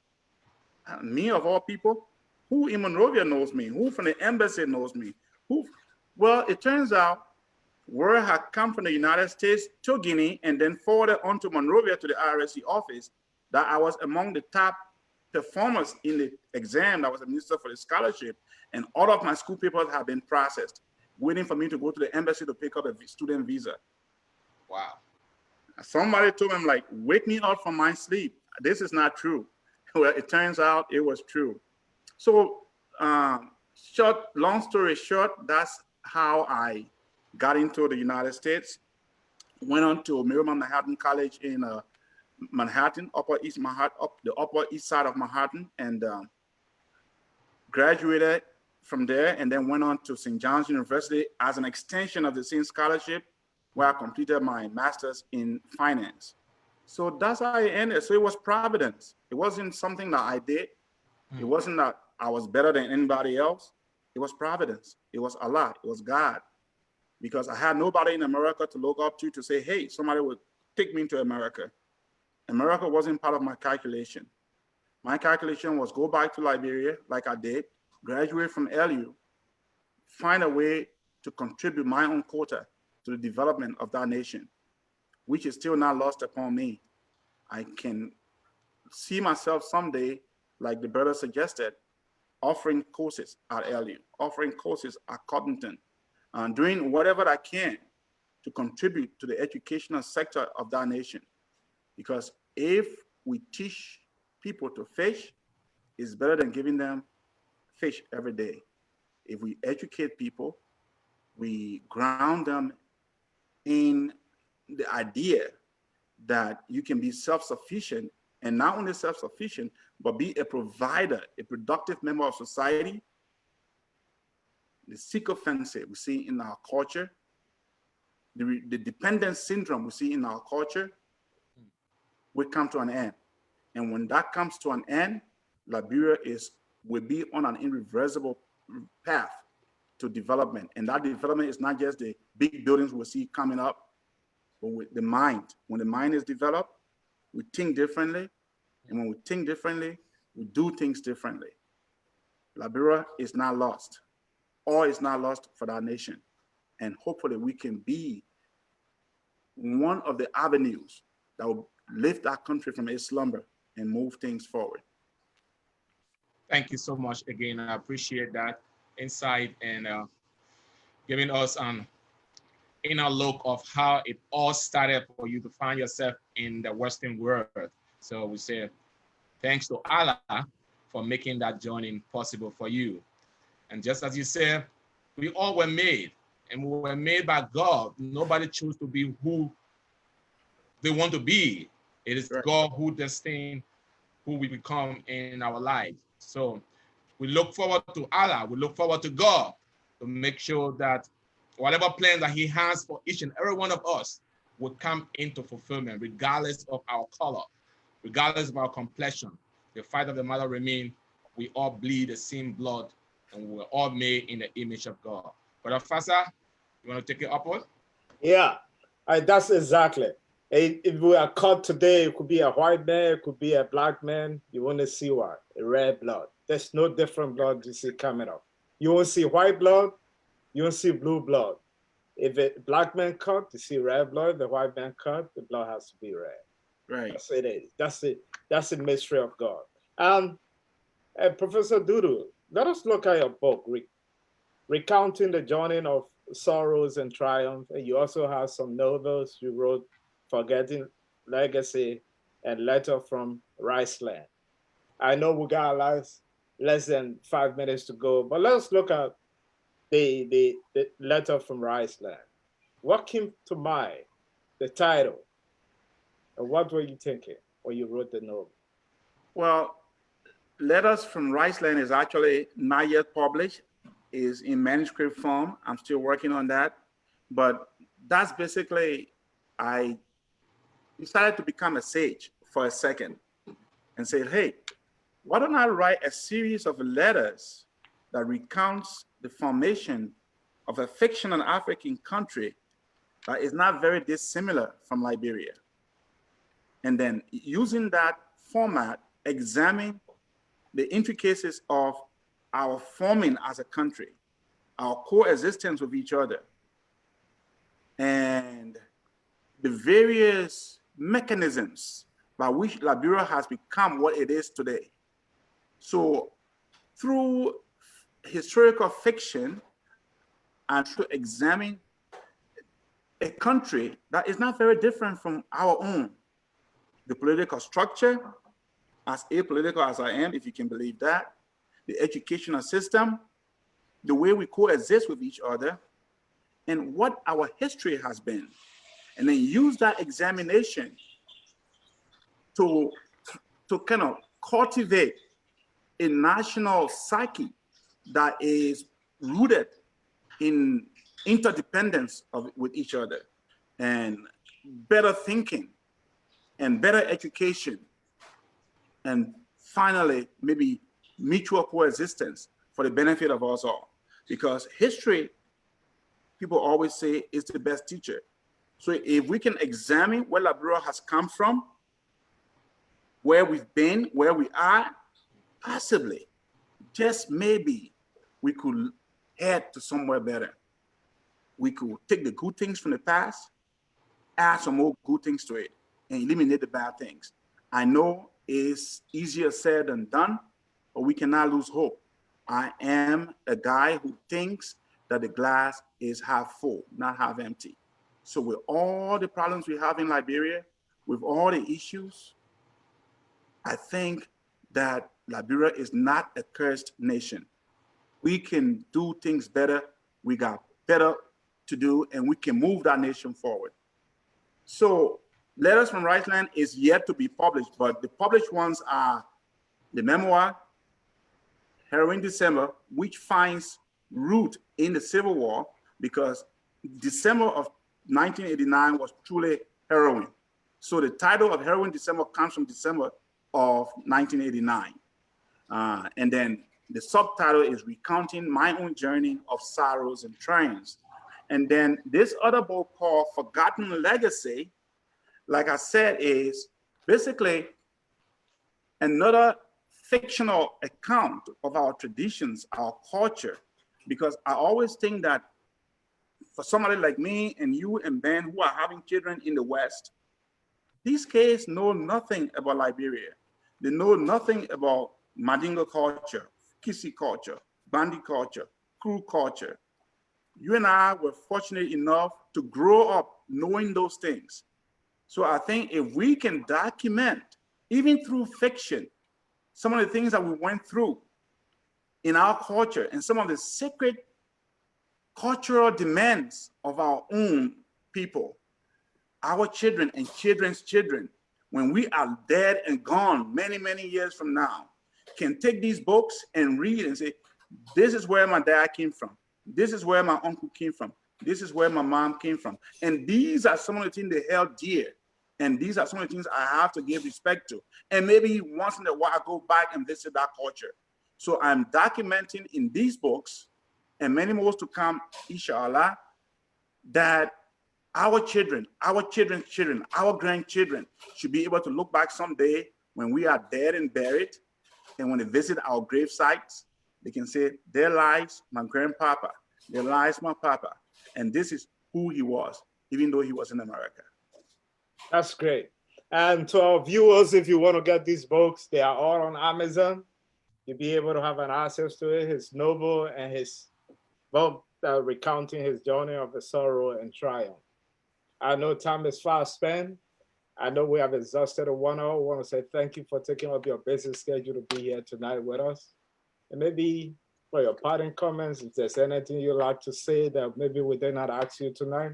Me of all people, who in Monrovia knows me? Who from the embassy knows me? Who? Well, it turns out word had come from the United States to Guinea and then forwarded on to Monrovia to the IRC office that I was among the top performers in the exam that was administered for the scholarship, and all of my school papers have been processed, waiting for me to go to the embassy to pick up a student visa. Wow. Somebody told him, like, wake me up from my sleep. This is not true. Well, it turns out it was true. So long story short, that's how I got into the United States. Went on to Miramar Manhattan College in Manhattan, Upper East Side of Manhattan, and graduated from there, and then went on to St. John's University as an extension of the same scholarship, where I completed my master's in finance. So that's how it ended. So it was providence. It wasn't something that I did. It wasn't that I was better than anybody else. It was providence. It was Allah. It was God. Because I had nobody in America to look up to say, hey, somebody would take me to America. America wasn't part of my calculation. My calculation was go back to Liberia, like I did, graduate from LU, find a way to contribute my own quota to the development of that nation, which is still not lost upon me. I can see myself someday, like the brother suggested, offering courses at LU, offering courses at Covington, and doing whatever I can to contribute to the educational sector of that nation. Because if we teach people to fish, it's better than giving them fish every day. If we educate people, we ground them in the idea that you can be self-sufficient, and not only self-sufficient, but be a provider, a productive member of society. The sycophancy we see in our culture, the dependent syndrome we see in our culture, will come to an end. And when that comes to an end, Liberia will be on an irreversible path to development. And that development is not just the big buildings we see coming up, but with the mind. When the mind is developed, we think differently. And when we think differently, we do things differently. Liberia is not lost. All is not lost for that nation. And hopefully we can be one of the avenues that will lift our country from its slumber and move things forward. Thank you so much again. I appreciate that insight and giving us an inner look of how it all started for you to find yourself in the Western world. So we say thanks to Allah for making that journey possible for you. And just as you said, we all were made, and we were made by God. Nobody chose to be who they want to be. It is Right. God who destines who we become in our life. So we look forward to Allah. We look forward to God to make sure that whatever plan that He has for each and every one of us will come into fulfillment, regardless of our color, regardless of our complexion. The fact of the matter remains, we all bleed the same blood, and we're all made in the image of God. Brother Fasa, you want to take it upward? Yeah, that's exactly. If we are caught today, it could be a white man, it could be a black man. You want to see what? A red blood. There's no different blood you see coming up. You won't see white blood, you won't see blue blood. If a black man cut, you see red blood. The white man cut, the blood has to be red. Right. That's it is. That's it. That's the mystery of God. Professor Dudu, let us look at your book, recounting the journey of sorrows and triumph. And you also have some novels you wrote, Forgetting Legacy and Letter from Riceland. I know we got less than 5 minutes to go, but let's look at the Letter from Riceland. What came to mind, the title, and what were you thinking when you wrote the novel? Well, Letters from Riceland is actually not yet published, is in manuscript form. I'm still working on that. But that's basically, I decided to become a sage for a second and said, hey, why don't I write a series of letters that recounts the formation of a fictional African country that is not very dissimilar from Liberia? And then using that format, examine the intricacies of our forming as a country, our coexistence with each other, and the various mechanisms by which Liberia has become what it is today. So through historical fiction and to examine a country that is not very different from our own, the political structure, as apolitical as I am, if you can believe that, the educational system, the way we coexist with each other, and what our history has been. And then use that examination to kind of cultivate a national psyche that is rooted in interdependence with each other, and better thinking and better education, and finally, maybe mutual coexistence for the benefit of us all. Because history, people always say, is the best teacher. So if we can examine where Liberia has come from, where we've been, where we are, possibly, just maybe, we could head to somewhere better. We could take the good things from the past, add some more good things to it, and eliminate the bad things. I know it's easier said than done, but we cannot lose hope. I am a guy who thinks that the glass is half full, not half empty. So with all the problems we have in Liberia, with all the issues, I think that Liberia is not a cursed nation. We can do things better. We got better to do, and we can move that nation forward. So Letters from Riceland is yet to be published, but the published ones are the memoir, Heroin December, which finds root in the Civil War, because December of 1989 was truly heroin. So the title of Heroin December comes from December of 1989. And then the subtitle is Recounting My Own Journey of Sorrows and Triumphs. And then this other book called Forgotten Legacy, like I said, is basically another fictional account of our traditions, our culture, because I always think that for somebody like me and you and Ben who are having children in the West, these kids know nothing about Liberia. They know nothing about Mandingo culture, Kisi culture, Bandi culture, Kru culture. You and I were fortunate enough to grow up knowing those things. So I think if we can document, even through fiction, some of the things that we went through in our culture and some of the sacred cultural demands of our own people, our children and children's children, when we are dead and gone many, many years from now, can take these books and read and say, this is where my dad came from. This is where my uncle came from. This is where my mom came from. And these are some of the things they held dear. And these are some of the things I have to give respect to. And maybe once in a while, I go back and visit that culture. So I'm documenting in these books and many more to come, inshallah, that our children, our children's children, our grandchildren should be able to look back someday when we are dead and buried. And when they visit our grave sites, they can say, there lies my grandpapa, there lies my papa. And this is who he was, even though he was in America. That's great. And to our viewers, if you want to get these books, they are all on Amazon. You'll be able to have an access to it, his novel and his book recounting his journey of the sorrow and triumph. I know time is fast spent. I know we have exhausted a 1 hour. I want to say thank you for taking up your busy schedule to be here tonight with us. And maybe for your parting comments, if there's anything you'd like to say that maybe we did not ask you tonight,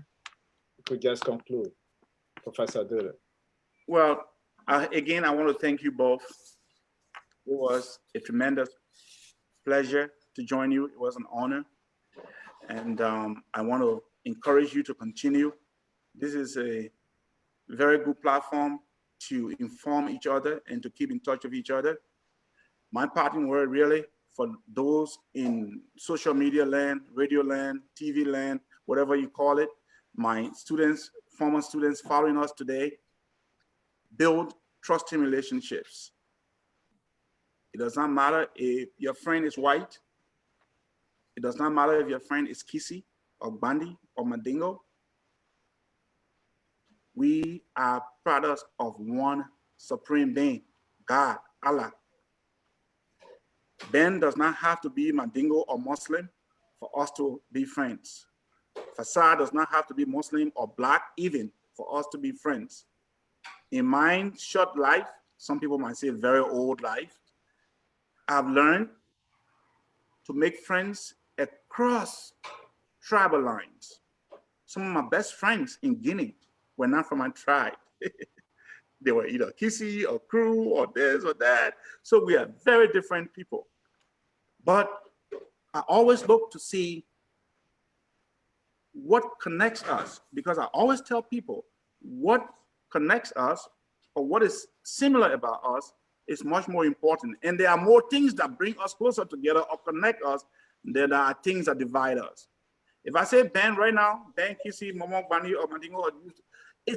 we could just conclude. Professor Dudu. Well, again, I want to thank you both. It was a tremendous pleasure to join you. It was an honor. And I want to encourage you to continue. This is a very good platform to inform each other and to keep in touch with each other. My parting word really for those in social media land, radio land, TV land, whatever you call it, my students, former students following us today, build trusting relationships. It does not matter if your friend is white. It does not matter if your friend is Kisi or Bandi or Mandingo. We are products of one supreme being, God, Allah. Ben does not have to be Mandingo or Muslim for us to be friends. Fassad does not have to be Muslim or Black even for us to be friends. In my short life, some people might say very old life, I've learned to make friends across tribal lines. Some of my best friends in Guinea were not from my tribe. They were either Kisi or Kru or this or that. So we are very different people. But I always look to see what connects us, because I always tell people what connects us or what is similar about us is much more important. And there are more things that bring us closer together or connect us than there are things that divide us. If I say Ben right now, Ben, Kisi, Momoh, Bani, or Mandingo,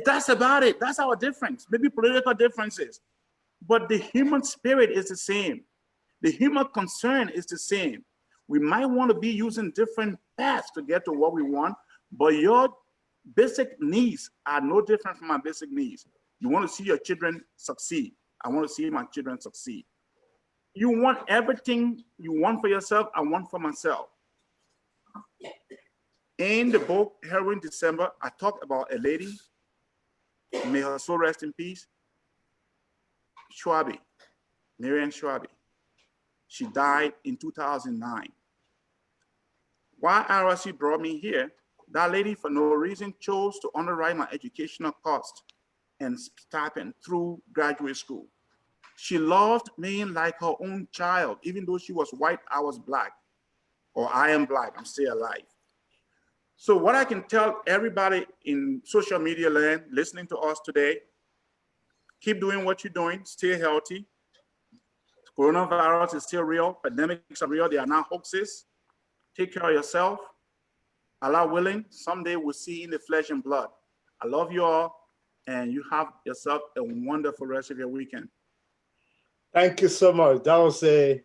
that's about it. That's our difference. Maybe political differences. But the human spirit is the same. The human concern is the same. We might want to be using different paths to get to what we want, but your basic needs are no different from my basic needs. You want to see your children succeed. I want to see my children succeed. You want everything you want for yourself, I want for myself. In the book, Heroin December, I talk about a lady, may her soul rest in peace, Schwabi, Marianne Schwabi. She died in 2009. Why RSC brought me here, that lady for no reason chose to underwrite my educational cost and stipend through graduate school. She loved me like her own child. Even though she was white, I was Black, or I am Black, I'm still alive. So what I can tell everybody in social media land listening to us today, keep doing what you're doing, stay healthy. Coronavirus is still real, pandemics are real, they are not hoaxes. Take care of yourself. Allah willing, someday we'll see in the flesh and blood. I love you all, and you have yourself a wonderful rest of your weekend. Thank you so much. That was the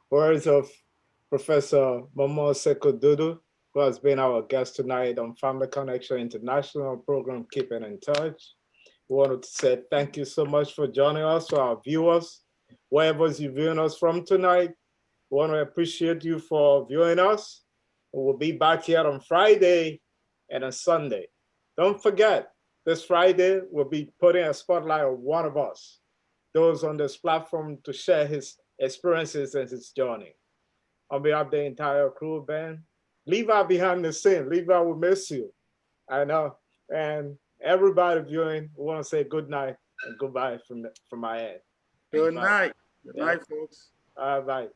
words of Professor Momoh Sekou Dudu, who has been our guest tonight on Family Connection International program, Keeping in Touch. We wanted to say thank you so much for joining us, to our viewers, wherever you're viewing us from tonight. We want to appreciate you for viewing us. We'll be back here on Friday and on Sunday. Don't forget, this Friday, we'll be putting a spotlight on one of us, those on this platform, to share his experiences and his journey. On behalf of the entire crew, Ben, Levi behind the scene. Levi will miss you. I know. And everybody viewing, we want to say good night and goodbye from my end. Good night. Good Yeah. night, folks. Bye.